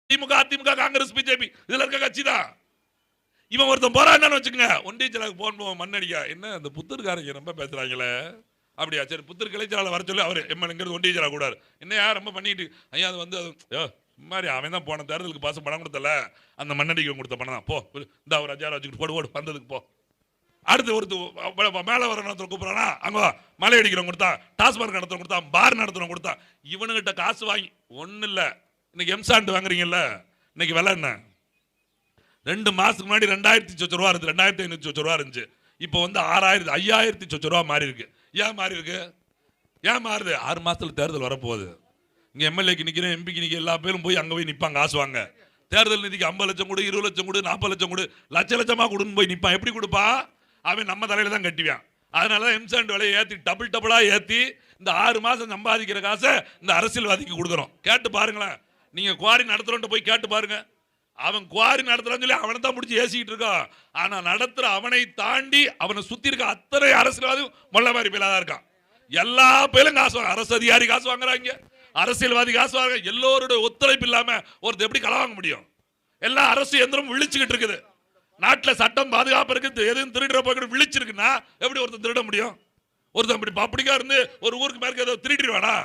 திமுக, AIADMK, Congress, BJP இதுல இருக்க கட்சி தான். இவன் ஒருத்தன் போறான்னு வச்சுக்கோங்க, ஒன்றிய செயலாளருக்கு போன் மண்ணடிக்க, என்ன இந்த புத்தூர்காரங்க ரொம்ப பேசுறாங்களே, அப்படியா சரி புத்தூர் கிளைச்சாளர் வர சொல்லி அவர் எம்எல்ஏங்கிறது ஒன்றிய செயலாளர் கூடாது. என்னையா ரொம்ப பண்ணிட்டு ஐயா அது வந்து மாதிரி அவன் தான் போன தேர்தலுக்கு பாசம் பணம் கொடுத்தல, அந்த மண்ணடிக்க கொடுத்த பணம் தான். போ இந்த ஒரு 5000 வச்சுக்கிட்டு போடு போடு வந்ததுக்கு போ. அடுத்து ஒரு மேல வர நடத்துற கூப்பிடறானா, அங்க மலை அடிக்கிறவங்க கொடுத்தா, டாஸ்மாக் நடத்துறவங்க கொடுத்தா, பார் நடத்துறவங்க கொடுத்தா, இவனுகிட்ட காசு வாங்கி ஒண்ணு இல்ல. இன்னைக்கு எம்சாண்ட் வாங்குறீங்கல்ல, இன்னைக்கு விலை என்ன? 2 மாசத்துக்கு முன்னாடி 2000 சொச்ச ரூபா இருந்துச்சு, 2500 சொச்ச ரூபா இருந்துச்சு. இப்போ வந்து 5000 சொச்ச ரூபா மாறி இருக்கு. ஏன் மாறி இருக்கு? ஏன் மாறுது? 6 மாசத்துல தேர்தல் வரப்போகுது. இங்க எம்எல்ஏக்கு நிக்கிறேன், எம்பிக்கு நிக்க எல்லா பேரும் போய் அங்க போய் நிப்பாங்க காசு வாங்க. தேர்தல் நிதிக்கு 50 லட்சம் கொடு, 20 லட்சம் கொடு, 40 லட்சம் கொடு, லட்சமா கொடுன்னு போய் நிப்பான். எப்படி கொடுப்பா? அவன் நம்ம தலையில தான் கட்டிவான். அதனாலதான் எம்சாண்ட் விலையை ஏத்தி டபுளா ஏத்தி இந்த 6 மாசம் சம்பாதிக்கிற காசை இந்த அரசியல்வாதிக்கு கொடுக்குறோம். கேட்டு பாருங்களேன், நீங்க குவாரி நடத்துறோம் போய் கேட்டு பாருங்க. அவன் குவாரி நடத்துறான்னு சொல்லி அவனை தான் முடிச்சு ஏசிக்கிட்டு இருக்கான். ஆனா நடத்துற அவனை தாண்டி அவனை சுத்தி இருக்க அத்தனை அரசியல்வாதியும் மொள்ள மாதிரி பேலாதான் இருக்கான். எல்லா பேரும் காசு வாங்க, அரசு அதிகாரி காசு வாங்குறாங்க, அரசியல்வாதி காசு வாங்க. எல்லோருடைய ஒத்துழைப்பு இல்லாம ஒருத்தர் எப்படி கள வாங்க முடியும்? எல்லா அரசு எந்திரம் விழிச்சுக்கிட்டு இருக்குது. நாட்டில் சட்டம் பாதுகாப்பு இருக்கு, எதுவும் திருடுற போய் விழிச்சிருக்குன்னா எப்படி ஒருத்தர் திருட முடியும்? ஒருத்தன் அப்படிக்கா இருந்து ஒரு ஊருக்கு மேற்க திருடிடுவானா?